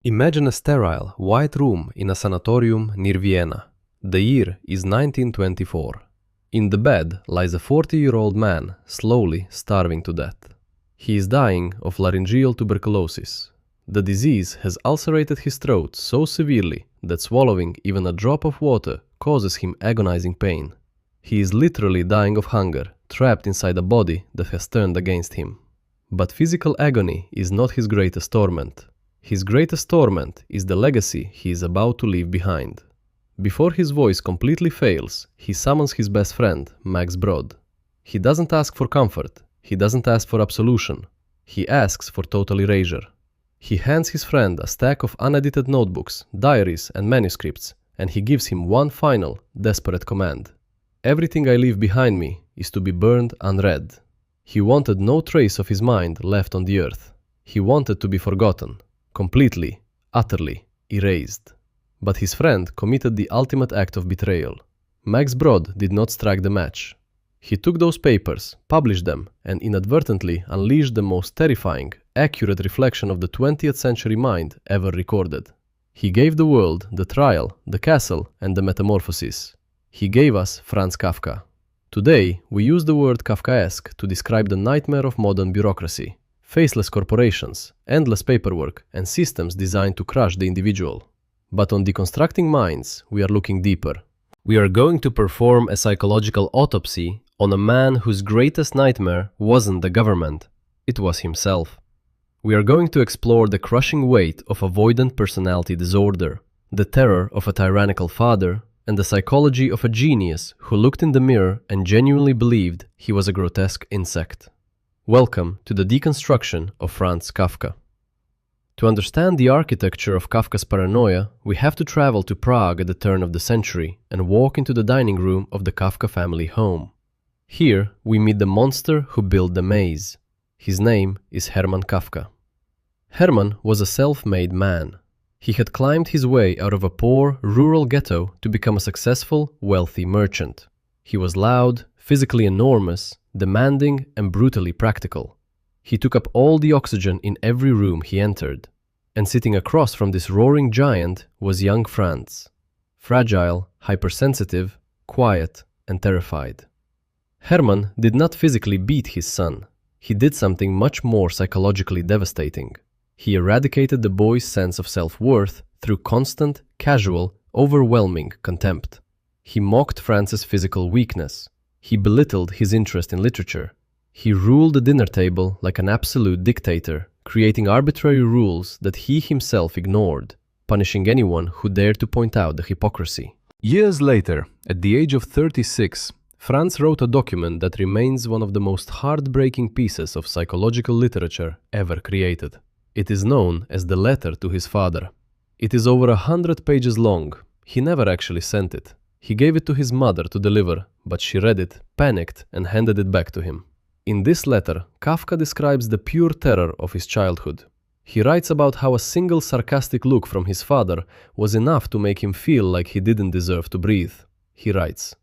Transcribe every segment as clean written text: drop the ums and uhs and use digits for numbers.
Imagine a sterile, white room in a sanatorium near Vienna. The year is 1924. In the bed lies a 40-year-old man, slowly starving to death. He is dying of laryngeal tuberculosis. The disease has ulcerated his throat so severely that swallowing even a drop of water causes him agonizing pain. He is literally dying of hunger, trapped inside a body that has turned against him. But physical agony is not his greatest torment. His greatest torment is the legacy he is about to leave behind. Before his voice completely fails, he summons his best friend, Max Brod. He doesn't ask for comfort. He doesn't ask for absolution. He asks for total erasure. He hands his friend a stack of unedited notebooks, diaries, and manuscripts, and he gives him one final, desperate command. Everything I leave behind me is to be burned unread. He wanted no trace of his mind left on the earth. He wanted to be forgotten. Completely, utterly, erased. But his friend committed the ultimate act of betrayal. Max Brod did not strike the match. He took those papers, published them, and inadvertently unleashed the most terrifying, accurate reflection of the 20th century mind ever recorded. He gave the world the trial, the castle, and the metamorphosis. He gave us Franz Kafka. Today, we use the word Kafkaesque to describe the nightmare of modern bureaucracy. Faceless corporations, endless paperwork, and systems designed to crush the individual. But on Deconstructing Minds, we are looking deeper. We are going to perform a psychological autopsy on a man whose greatest nightmare wasn't the government, it was himself. We are going to explore the crushing weight of avoidant personality disorder, the terror of a tyrannical father, and the psychology of a genius who looked in the mirror and genuinely believed he was a grotesque insect. Welcome to the deconstruction of Franz Kafka. To understand the architecture of Kafka's paranoia, we have to travel to Prague at the turn of the century and walk into the dining room of the Kafka family home. Here, we meet the monster who built the maze. His name is Hermann Kafka. Hermann was a self-made man. He had climbed his way out of a poor, rural ghetto to become a successful, wealthy merchant. He was loud, physically enormous, demanding, and brutally practical. He took up all the oxygen in every room he entered. And sitting across from this roaring giant was young Franz. Fragile, hypersensitive, quiet, and terrified. Hermann did not physically beat his son. He did something much more psychologically devastating. He eradicated the boy's sense of self-worth through constant, casual, overwhelming contempt. He mocked Franz's physical weakness. He belittled his interest in literature. He ruled the dinner table like an absolute dictator, creating arbitrary rules that he himself ignored, punishing anyone who dared to point out the hypocrisy. Years later, at the age of 36, Franz wrote a document that remains one of the most heartbreaking pieces of psychological literature ever created. It is known as the letter to his father. It is over 100 pages long. He never actually sent it. He gave it to his mother to deliver, but she read it, panicked, and handed it back to him. In this letter, Kafka describes the pure terror of his childhood. He writes about how a single sarcastic look from his father was enough to make him feel like he didn't deserve to breathe. He writes,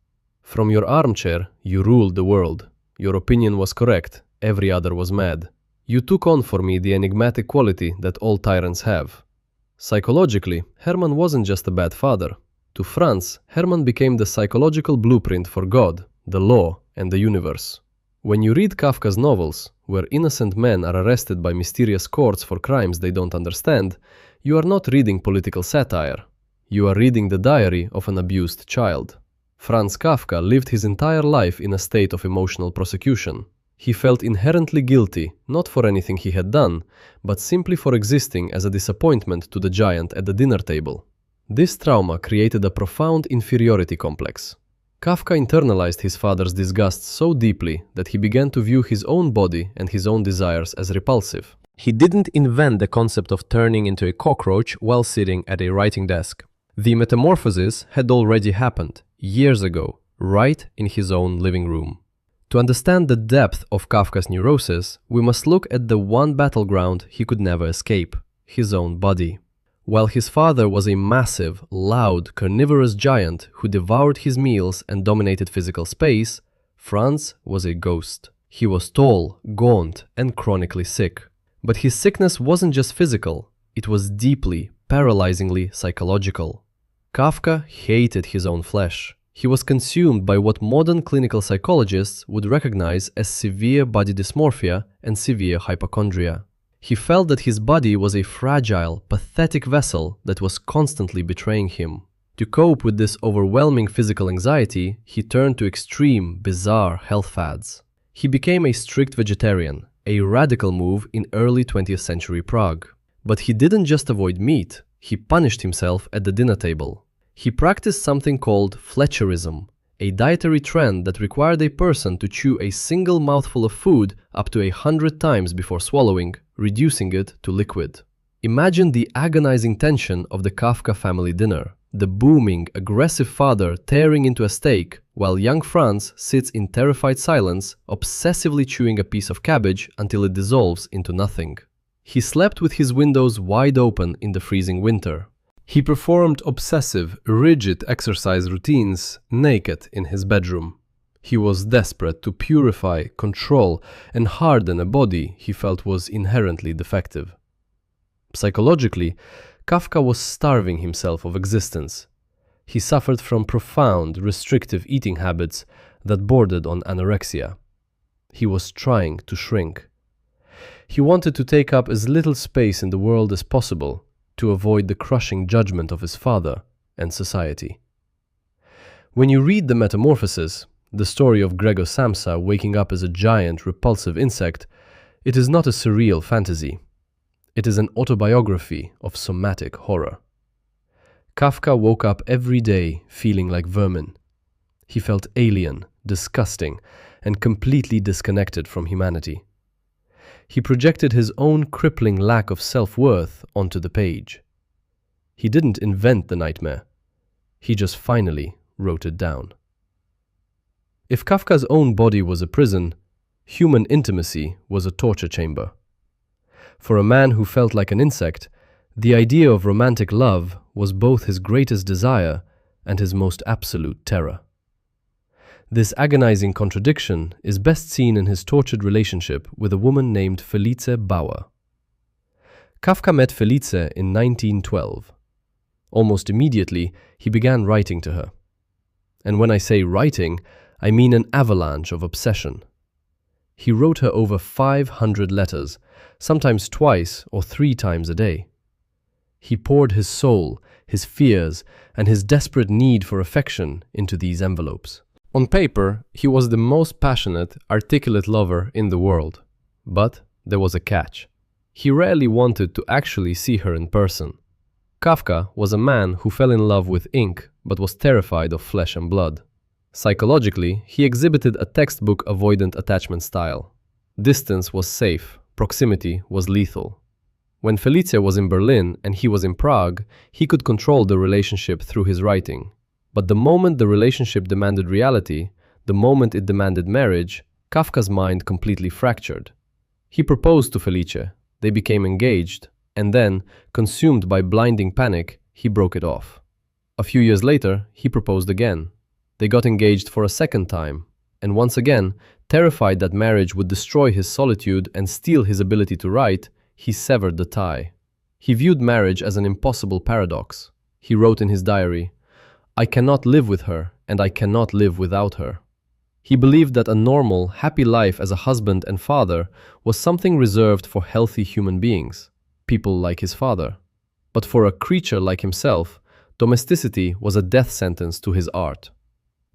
"From your armchair, you ruled the world. Your opinion was correct, every other was mad. You took on for me the enigmatic quality that all tyrants have." Psychologically, Hermann wasn't just a bad father. To Franz, Hermann became the psychological blueprint for God, the law, and the universe. When you read Kafka's novels, where innocent men are arrested by mysterious courts for crimes they don't understand, you are not reading political satire. You are reading the diary of an abused child. Franz Kafka lived his entire life in a state of emotional prosecution. He felt inherently guilty, not for anything he had done, but simply for existing as a disappointment to the giant at the dinner table. This trauma created a profound inferiority complex. Kafka internalized his father's disgust so deeply that he began to view his own body and his own desires as repulsive. He didn't invent the concept of turning into a cockroach while sitting at a writing desk. The metamorphosis had already happened, years ago, right in his own living room. To understand the depth of Kafka's neurosis, we must look at the one battleground he could never escape, his own body. While his father was a massive, loud, carnivorous giant who devoured his meals and dominated physical space, Franz was a ghost. He was tall, gaunt, and chronically sick. But his sickness wasn't just physical, it was deeply, paralyzingly psychological. Kafka hated his own flesh. He was consumed by what modern clinical psychologists would recognize as severe body dysmorphia and severe hypochondria. He felt that his body was a fragile, pathetic vessel that was constantly betraying him. To cope with this overwhelming physical anxiety, he turned to extreme, bizarre health fads. He became a strict vegetarian, a radical move in early 20th century Prague. But he didn't just avoid meat, he punished himself at the dinner table. He practiced something called Fletcherism, a dietary trend that required a person to chew a single mouthful of food up to 100 times before swallowing, reducing it to liquid. Imagine the agonizing tension of the Kafka family dinner. The booming, aggressive father tearing into a steak, while young Franz sits in terrified silence, obsessively chewing a piece of cabbage until it dissolves into nothing. He slept with his windows wide open in the freezing winter. He performed obsessive, rigid exercise routines naked in his bedroom. He was desperate to purify, control, and harden a body he felt was inherently defective. Psychologically, Kafka was starving himself of existence. He suffered from profound, restrictive eating habits that bordered on anorexia. He was trying to shrink. He wanted to take up as little space in the world as possible to avoid the crushing judgment of his father and society. When you read the Metamorphosis, the story of Gregor Samsa waking up as a giant, repulsive insect, it is not a surreal fantasy. It is an autobiography of somatic horror. Kafka woke up every day feeling like vermin. He felt alien, disgusting, and completely disconnected from humanity. He projected his own crippling lack of self-worth onto the page. He didn't invent the nightmare. He just finally wrote it down. If Kafka's own body was a prison, human intimacy was a torture chamber. For a man who felt like an insect, the idea of romantic love was both his greatest desire and his most absolute terror. This agonizing contradiction is best seen in his tortured relationship with a woman named Felice Bauer. Kafka met Felice in 1912. Almost immediately, he began writing to her. And when I say writing, I mean an avalanche of obsession. He wrote her over 500 letters, sometimes twice or 3 times a day. He poured his soul, his fears, and his desperate need for affection into these envelopes. On paper, he was the most passionate, articulate lover in the world. But there was a catch. He rarely wanted to actually see her in person. Kafka was a man who fell in love with ink but was terrified of flesh and blood. Psychologically, he exhibited a textbook avoidant attachment style. Distance was safe, proximity was lethal. When Felice was in Berlin and he was in Prague, he could control the relationship through his writing. But the moment the relationship demanded reality, the moment it demanded marriage, Kafka's mind completely fractured. He proposed to Felice, they became engaged, and then, consumed by blinding panic, he broke it off. A few years later, he proposed again. They got engaged for a second time, and once again, terrified that marriage would destroy his solitude and steal his ability to write, he severed the tie. He viewed marriage as an impossible paradox. He wrote in his diary, "I cannot live with her, and I cannot live without her." He believed that a normal, happy life as a husband and father was something reserved for healthy human beings, people like his father. But for a creature like himself, domesticity was a death sentence to his art.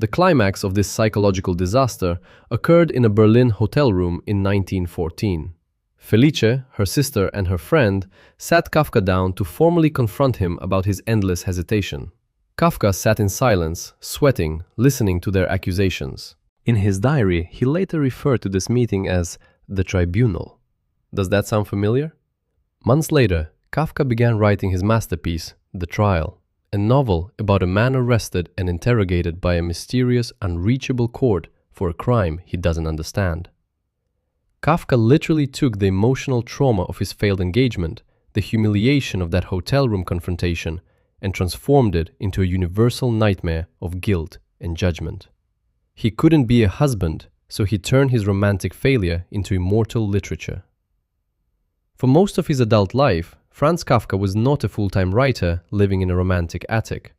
The climax of this psychological disaster occurred in a Berlin hotel room in 1914. Felice, her sister, and her friend sat Kafka down to formally confront him about his endless hesitation. Kafka sat in silence, sweating, listening to their accusations. In his diary, he later referred to this meeting as the tribunal. Does that sound familiar? Months later, Kafka began writing his masterpiece, The Trial, a novel about a man arrested and interrogated by a mysterious, unreachable court for a crime he doesn't understand. Kafka literally took the emotional trauma of his failed engagement, the humiliation of that hotel room confrontation, and transformed it into a universal nightmare of guilt and judgment. He couldn't be a husband, so he turned his romantic failure into immortal literature. For most of his adult life, Franz Kafka was not a full-time writer living in a romantic attic.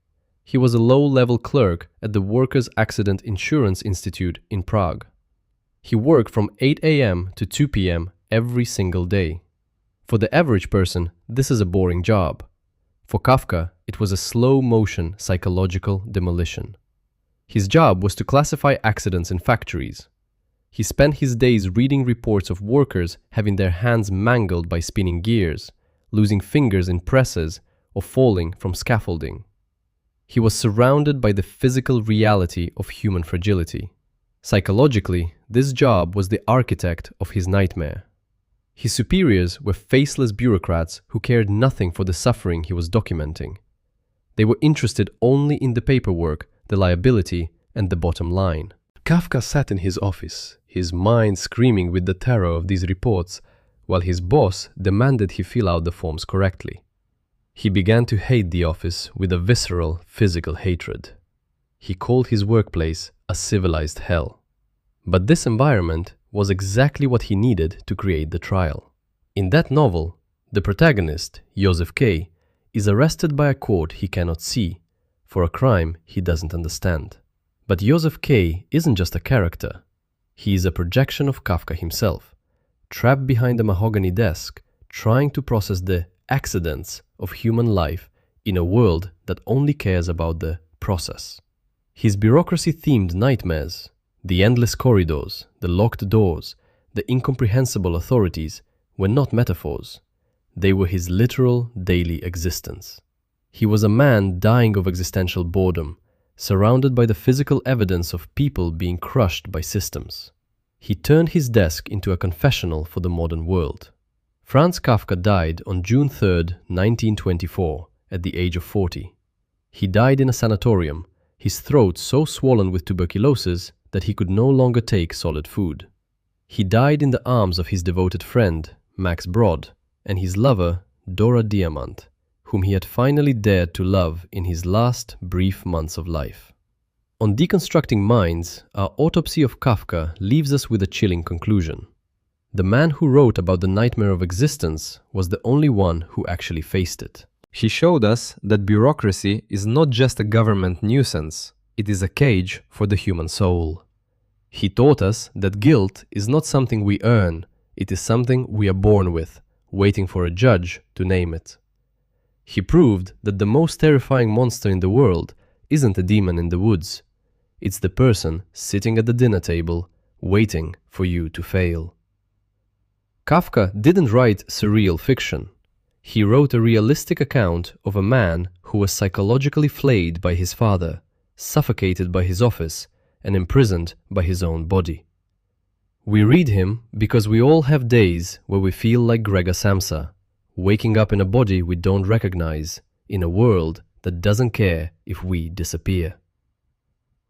He was a low-level clerk at the Workers' Accident Insurance Institute in Prague. He worked from 8 a.m. to 2 p.m. every single day. For the average person, this is a boring job. For Kafka, it was a slow-motion psychological demolition. His job was to classify accidents in factories. He spent his days reading reports of workers having their hands mangled by spinning gears, losing fingers in presses, or falling from scaffolding. He was surrounded by the physical reality of human fragility. Psychologically, this job was the architect of his nightmare. His superiors were faceless bureaucrats who cared nothing for the suffering he was documenting. They were interested only in the paperwork, the liability, and the bottom line. Kafka sat in his office, his mind screaming with the terror of these reports, while his boss demanded he fill out the forms correctly. He began to hate the office with a visceral, physical hatred. He called his workplace a civilized hell. But this environment was exactly what he needed to create the trial. In that novel, the protagonist, Joseph K., is arrested by a court he cannot see for a crime he doesn't understand. But Joseph K. isn't just a character. He is a projection of Kafka himself, trapped behind a mahogany desk, trying to process the accidents of human life in a world that only cares about the process. His bureaucracy-themed nightmares, the endless corridors, the locked doors, the incomprehensible authorities, were not metaphors. They were his literal daily existence. He was a man dying of existential boredom, surrounded by the physical evidence of people being crushed by systems. He turned his desk into a confessional for the modern world. Franz Kafka died on June 3, 1924, at the age of 40. He died in a sanatorium, his throat so swollen with tuberculosis that he could no longer take solid food. He died in the arms of his devoted friend, Max Brod, and his lover, Dora Diamant, whom he had finally dared to love in his last brief months of life. On Deconstructing Minds, our autopsy of Kafka leaves us with a chilling conclusion. The man who wrote about the nightmare of existence was the only one who actually faced it. He showed us that bureaucracy is not just a government nuisance, it is a cage for the human soul. He taught us that guilt is not something we earn, it is something we are born with, waiting for a judge to name it. He proved that the most terrifying monster in the world isn't a demon in the woods. It's the person sitting at the dinner table, waiting for you to fail. Kafka didn't write surreal fiction. He wrote a realistic account of a man who was psychologically flayed by his father, suffocated by his office, and imprisoned by his own body. We read him because we all have days where we feel like Gregor Samsa, waking up in a body we don't recognize, in a world that doesn't care if we disappear.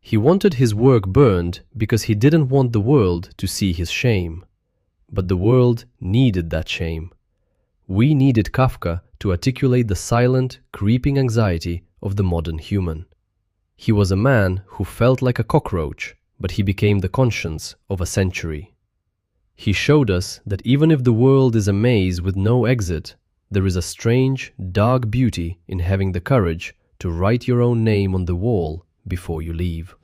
He wanted his work burned because he didn't want the world to see his shame. But the world needed that shame. We needed Kafka to articulate the silent, creeping anxiety of the modern human. He was a man who felt like a cockroach, but he became the conscience of a century. He showed us that even if the world is a maze with no exit, there is a strange, dark beauty in having the courage to write your own name on the wall before you leave.